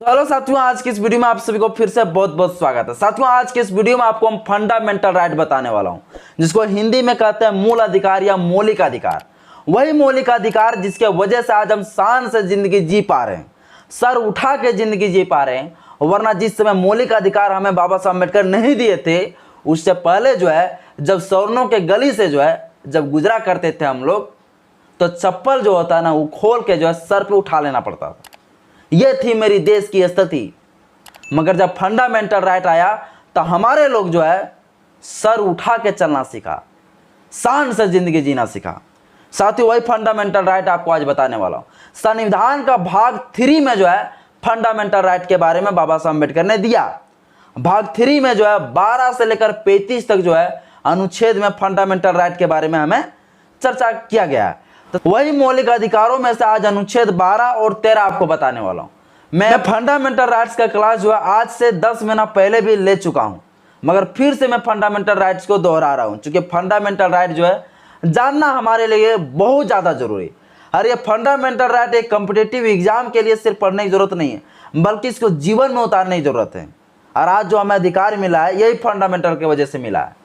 तो हेलो साथियों, आज की इस वीडियो में आप सभी को फिर से बहुत बहुत स्वागत है। साथियों, आज के इस वीडियो में आपको हम फंडामेंटल राइट बताने वाला हूं, जिसको हिंदी में कहते हैं मूल अधिकार या मौलिक अधिकार। वही मौलिक अधिकार जिसके वजह से आज हम शान से जिंदगी जी पा रहे हैं, सर उठा के जिंदगी जी पा रहे हैं। वरना जिस समय मौलिक अधिकार हमें बाबा साहब अम्बेडकर नहीं दिए थे, उससे पहले जब सवर्णों के गली से जब गुजरा करते थे हम लोग, तो चप्पल जो होता है ना, वो खोल के सर पे उठा लेना पड़ता था। ये थी मेरी देश की स्थिति। मगर जब फंडामेंटल राइट आया तो हमारे लोग सर उठा के चलना सीखा, शान से जिंदगी जीना सीखा। साथियों, वही फंडामेंटल राइट आपको आज बताने वाला हूं। संविधान का भाग 3 में फंडामेंटल राइट के बारे में बाबा साहब अम्बेडकर ने दिया। भाग 3 में 12 से लेकर 35 तक अनुच्छेद में फंडामेंटल राइट के बारे में हमें चर्चा किया गया है। तो वही मौलिक अधिकारों में से आज अनुच्छेद 12 और 13 आपको बताने वाला हूं। मैं फंडामेंटल राइट्स का क्लास आज से 10 महीना पहले भी ले चुका हूं, मगर फिर से मैं फंडामेंटल राइट्स को दोहरा रहा हूं, क्योंकि फंडामेंटल राइट जानना हमारे लिए बहुत ज़्यादा जरूरी। और ये फंडामेंटल राइट एक कॉम्पिटिटिव एग्जाम के लिए सिर्फ पढ़ने की जरूरत नहीं है, बल्कि इसको जीवन में उतारने की जरूरत है। और आज जो हमें अधिकार मिला है, यही फंडामेंटल की वजह से मिला है।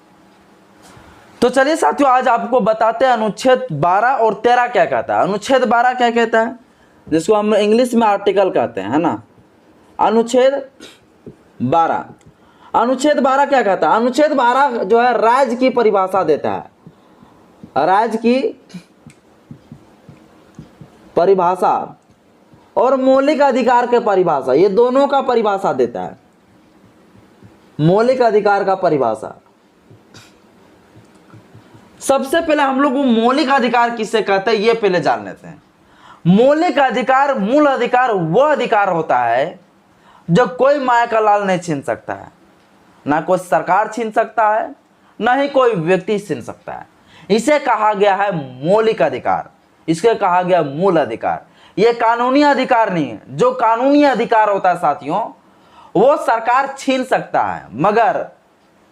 तो चलिए साथियों, आज आपको बताते हैं अनुच्छेद 12 और 13 क्या कहता है। अनुच्छेद 12 क्या कहता है, जिसको हम इंग्लिश में आर्टिकल कहते हैं, है ना। अनुच्छेद 12 क्या कहता है। अनुच्छेद 12 राज्य की परिभाषा देता है। राज्य की परिभाषा और मौलिक अधिकार के परिभाषा, ये दोनों का परिभाषा देता है। मौलिक अधिकार का परिभाषा, सबसे पहले हम लोग मौलिक अधिकार किसे कहते हैं ये पहले जान लेते हैं। मौलिक अधिकार, मूल अधिकार वह अधिकार होता है जो कोई माया का लाल नहीं छीन सकता है, ना कोई सरकार छीन सकता है, ना ही कोई व्यक्ति छीन सकता है। इसे कहा गया है मौलिक अधिकार, इसके कहा गया मूल अधिकार। यह कानूनी अधिकार नहीं है। जो कानूनी अधिकार होता है साथियों, वो सरकार छीन सकता है, मगर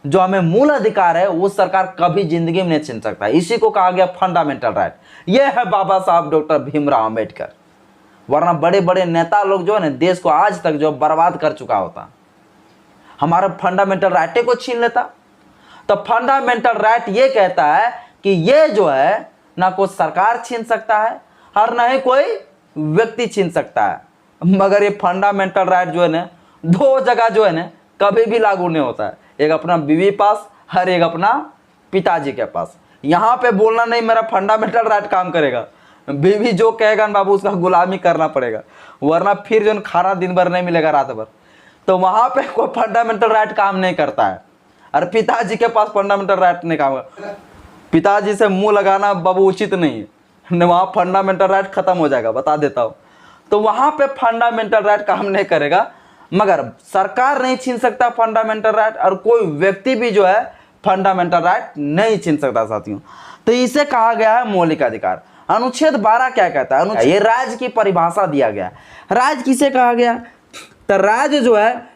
जो हमें मूल अधिकार है वो सरकार कभी जिंदगी में नहीं छीन सकता। इसी को कहा गया फंडामेंटल राइट। ये है बाबा साहब डॉक्टर भीमराव अंबेडकर। वरना बड़े बड़े नेता लोग ना देश को आज तक बर्बाद कर चुका होता, हमारा फंडामेंटल राइट को छीन लेता। तो फंडामेंटल राइट ये कहता है कि ये ना कोई सरकार छीन सकता है और ना ही कोई व्यक्ति छीन सकता है। मगर ये फंडामेंटल राइट ना दो जगह ना कभी भी लागू नहीं होता है, एक अपना बीवी पास और एक अपना पिताजी के पास। यहाँ पे बोलना नहीं मेरा फंडामेंटल राइट काम करेगा, बीवी जो कहेगा ना बाबू उसका गुलामी करना पड़ेगा, वरना फिर खाना दिन भर नहीं मिलेगा रात भर। तो वहाँ पे कोई फंडामेंटल राइट काम नहीं करता है। और पिताजी के पास फंडामेंटल राइट नहीं काम करता। पिताजी से मुँह लगाना बाबू उचित नहीं है, वहाँ फंडामेंटल राइट खत्म हो जाएगा, बता देता हूँ। तो वहाँ पे फंडामेंटल राइट काम नहीं करेगा, मगर सरकार नहीं छीन सकता फंडामेंटल राइट, और कोई व्यक्ति भी फंडामेंटल राइट नहीं छीन सकता साथियों। तो इसे कहा गया है मौलिक अधिकार। अनुच्छेद 12 क्या कहता है, ये राज्य की परिभाषा दिया गया। राज्य किसे कहा गया, तो राज्य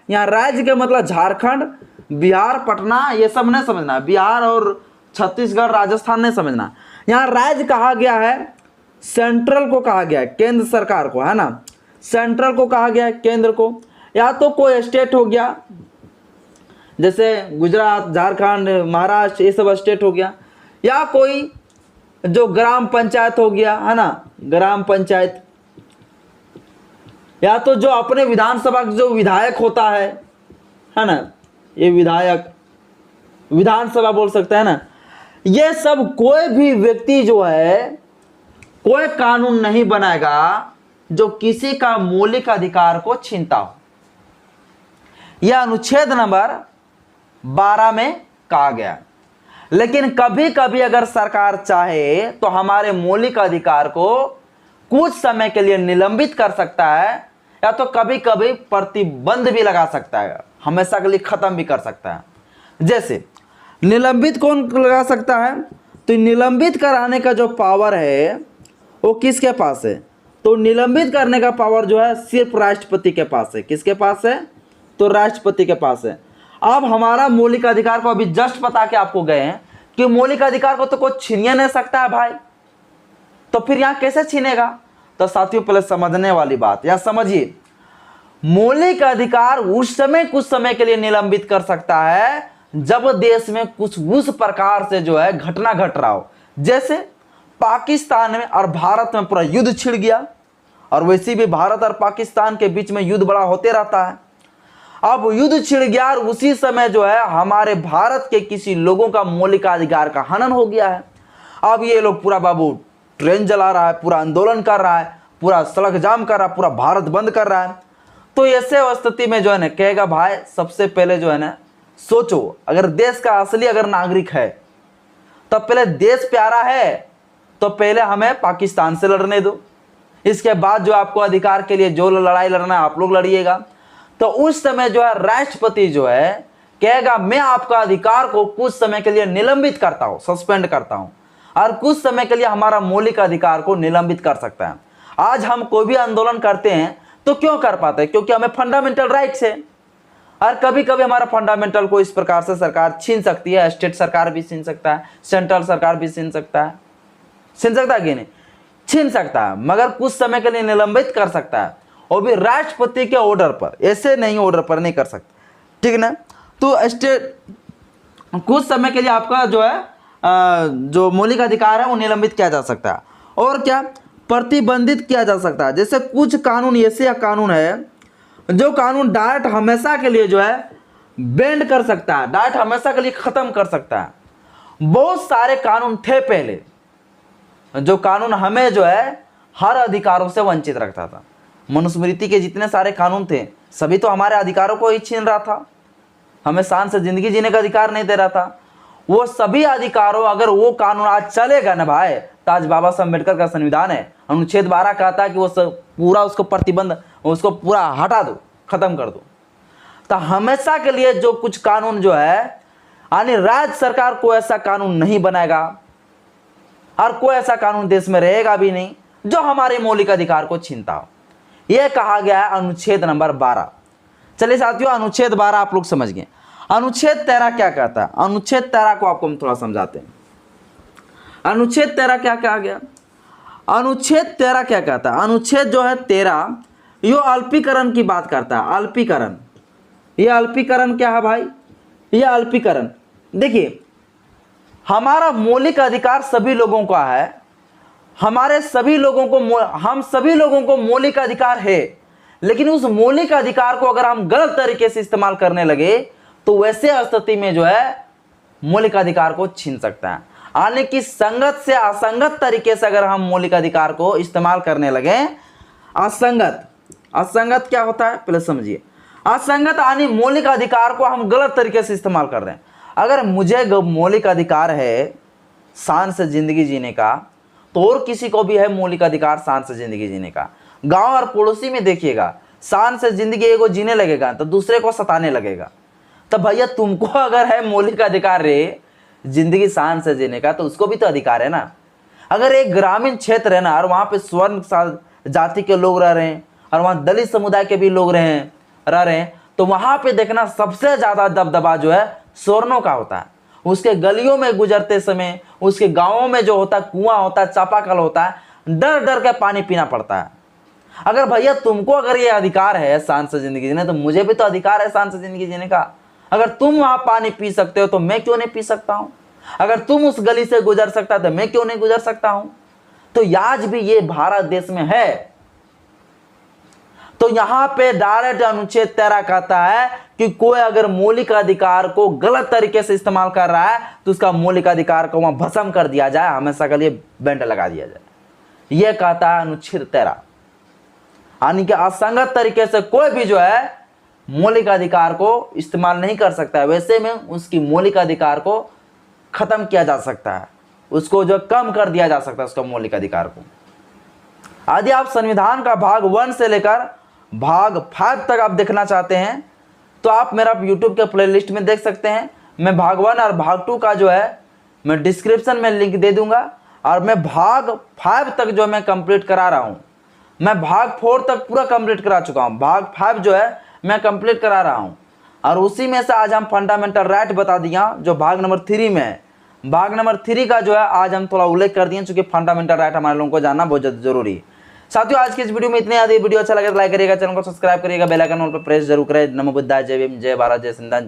यहाँ राज्य के मतलब झारखंड, बिहार, पटना, ये सब नहीं समझना, बिहार और छत्तीसगढ़, राजस्थान नहीं समझना। यहाँ राज्य कहा गया है सेंट्रल को, कहा गया है केंद्र सरकार को, है ना। सेंट्रल को कहा गया है केंद्र को, या तो कोई स्टेट हो गया, जैसे गुजरात, झारखंड, महाराष्ट्र, ये सब स्टेट हो गया, या कोई जो ग्राम पंचायत हो गया, है ना, ग्राम पंचायत, या तो जो अपने विधानसभा का जो विधायक होता है ना, ये विधायक, विधानसभा बोल सकते हैं ना। ये सब कोई भी व्यक्ति कोई कानून नहीं बनाएगा जो किसी का मौलिक अधिकार को छीनता हो। यह अनुच्छेद नंबर 12 में कहा गया। लेकिन कभी कभी अगर सरकार चाहे तो हमारे मौलिक अधिकार को कुछ समय के लिए निलंबित कर सकता है, या तो कभी कभी प्रतिबंध भी लगा सकता है, हमेशा के लिए खत्म भी कर सकता है। जैसे निलंबित कौन लगा सकता है, तो निलंबित कराने का जो पावर है वो किसके पास है, तो निलंबित करने का पावर सिर्फ राष्ट्रपति के पास है। किसके पास है, तो राष्ट्रपति के पास है। अब हमारा मौलिक अधिकार को अभी जस्ट बता के आपको गए हैं कि मौलिक अधिकार को तो कोई छीन नहीं सकता है भाई, तो फिर यहाँ कैसे छीनेगा। तो साथियों, पहले समझने वाली बात या समझिए, मौलिक अधिकार उस समय कुछ समय के लिए निलंबित कर सकता है जब देश में कुछ उस प्रकार से जो है घटना घट रहा हो, जैसे पाकिस्तान में और भारत में पूरा युद्ध छिड़ गया, और वैसे भी भारत और पाकिस्तान के बीच में युद्ध बड़ा होते रहता है। अब युद्ध छिड़ गया और उसी समय जो है हमारे भारत के किसी लोगों का मौलिक अधिकार का हनन हो गया है। अब ये लोग पूरा बाबू ट्रेन जला रहा है, पूरा आंदोलन कर रहा है, पूरा सड़क जाम कर रहा है, पूरा भारत बंद कर रहा है। तो ऐसे स्थिति में जो है ना कहेगा भाई सबसे पहले जो है ना सोचो, अगर देश का असली अगर नागरिक है तब पहले देश प्यारा है तो पहले हमें पाकिस्तान से लड़ने दो, इसके बाद जो आपको अधिकार के लिए जो लड़ाई लड़ना है आप लोग लड़िएगा। तो उस समय जो है राष्ट्रपति जो है कहेगा मैं आपका अधिकार को कुछ समय के लिए निलंबित करता हूं, सस्पेंड करता हूं, और कुछ समय के लिए हमारा मौलिक अधिकार को निलंबित कर सकता है। आज हम कोई भी आंदोलन करते हैं तो क्यों कर पाते हैं? क्योंकि हमें फंडामेंटल राइट्स है, और कभी कभी हमारा फंडामेंटल को इस प्रकार से सरकार छीन सकती है, स्टेट सरकार भी छीन सकता है, सेंट्रल सरकार भी छीन सकता है कि नहीं? छीन सकता है, मगर कुछ समय के लिए निलंबित कर सकता है, वो भी राष्ट्रपति के ऑर्डर पर, ऐसे नहीं ऑर्डर पर नहीं कर सकता, ठीक ना। तो स्टेट कुछ समय के लिए आपका जो है जो मौलिक अधिकार है वो निलंबित किया जा सकता है, और क्या प्रतिबंधित किया जा सकता है। जैसे कुछ कानून ऐसे कानून है जो कानून डायरेक्ट हमेशा के लिए जो है बेंड कर सकता है, डायरेक्ट हमेशा के लिए खत्म कर सकता है। बहुत सारे कानून थे पहले जो कानून हमें जो है हर अधिकारों से वंचित रखता था। मनुस्मृति के जितने सारे कानून थे सभी तो हमारे अधिकारों को ही छीन रहा था, हमें शान से जिंदगी जीने का अधिकार नहीं दे रहा था। वो सभी अधिकारों, अगर वो कानून आज चलेगा ना भाई, तो आज बाबा साहब अम्बेडकर का संविधान है, अनुच्छेद 12 कहता है कि वो पूरा उसको प्रतिबंध, उसको पूरा हटा दो, खत्म कर दो। तो हमेशा के लिए जो कुछ कानून जो है यानी राज्य सरकार को ऐसा कानून नहीं बनाएगा और कोई ऐसा कानून देश में रहेगा भी नहीं जो हमारे मौलिक अधिकार को छीनता हो। यह कहा गया है अनुच्छेद नंबर 12। चलिए साथियों, अनुच्छेद 12 आप लोग समझ गए। अनुच्छेद 13 क्या कहता है? अनुच्छेद 13 को आपको हम थोड़ा समझाते हैं। अनुच्छेद 13 क्या कहा गया? अनुच्छेद 13 क्या कहता है? अनुच्छेद जो है 13 यो अल्पीकरण की बात करता है। अल्पीकरण, ये अल्पीकरण क्या है भाई? ये अल्पीकरण, देखिए हमारा मौलिक अधिकार सभी लोगों का है, हमारे सभी लोगों को, हम सभी लोगों को मौलिक अधिकार है, लेकिन उस मौलिक अधिकार को अगर हम गलत तरीके से इस्तेमाल करने लगे तो वैसे स्थिति में जो है मौलिक अधिकार को छीन सकता है। यानी कि संगत से असंगत तरीके से अगर हम मौलिक अधिकार को इस्तेमाल करने लगे, असंगत, असंगत क्या होता है पहले समझिए। असंगत यानी मौलिक अधिकार को हम गलत तरीके से इस्तेमाल कर रहे हैं। अगर मुझे मौलिक अधिकार है शान से जिंदगी जीने का, तो और किसी को भी है मौलिक अधिकार शान से जिंदगी जीने का। गांव और पड़ोसी में देखिएगा, शान से जिंदगी एगो जीने लगेगा तो दूसरे को सताने लगेगा। तो भैया तुमको अगर है मौलिक अधिकार रे जिंदगी शान से जीने का, तो उसको भी तो अधिकार है ना। अगर एक ग्रामीण क्षेत्र है ना और वहाँ पे स्वर्ण जाति के लोग रह रहे हैं और वहाँ दलित समुदाय के भी लोग रह रहे हैं, तो वहाँ पे देखना सबसे ज़्यादा दबदबा जो है स्वर्णों का होता है। उसके गलियों में गुजरते समय, उसके गाँवों में जो होता है कुआं होता है, चापाकल होता है, डर डर के पानी पीना पड़ता है। अगर भैया तुमको अगर ये अधिकार है शान से जिंदगी जीने, तो मुझे भी तो अधिकार है शान से जिंदगी जीने का। अगर तुम वहां पानी पी सकते हो तो मैं क्यों नहीं पी सकता हूं? अगर तुम उस गली से गुजर सकता तो मैं क्यों नहीं गुजर सकता हूं? तो आज भी ये भारत देश में है। तो यहां पे डायरेक्ट अनुच्छेद 13 कहता है कि कोई अगर मौलिक अधिकार को गलत तरीके से इस्तेमाल कर रहा है तो उसका मौलिक अधिकार को वहां भस्म कर दिया जाए, हमेशा के लिए बैंड लगा दिया जाए। यह कहता है अनुच्छेद 13। यानी कि असंगत तरीके से कोई भी जो है मौलिक अधिकार को इस्तेमाल नहीं कर सकता है, वैसे में उसकी मौलिक अधिकार को खत्म किया जा सकता है, उसको जो कम कर दिया जा सकता है उसका मौलिक अधिकार को। यदि आप संविधान का भाग 1 से लेकर भाग 5 तक आप देखना चाहते हैं तो आप मेरा यूट्यूब के प्लेलिस्ट में देख सकते हैं। मैं भाग 1 और भाग 2 का जो है मैं डिस्क्रिप्शन में लिंक दे दूंगा, और मैं भाग 5 तक जो मैं कंप्लीट करा रहा हूँ। मैं भाग 4 तक पूरा कंप्लीट करा चुका हूँ, भाग 5 जो है मैं कंप्लीट करा रहा हूँ। और उसी में से आज हम फंडामेंटल राइट बता दिया जो भाग नंबर 3 में है। भाग नंबर 3 का जो है आज हम थोड़ा उल्लेख कर दिए, चूंकि फंडामेंटल राइट हमारे लोगों को जानना बहुत जरूरी है। साथियों आज के इस वीडियो में इतने ज़्यादा। वीडियो अच्छा लगे तो लाइक करिएगा, चैनल को सब्सक्राइब करिएगा, बेल आइकन ऑल पर प्रेस जरूर करें। नमो बुद्धाय, जय भीम, जय भारत, जय संविधान।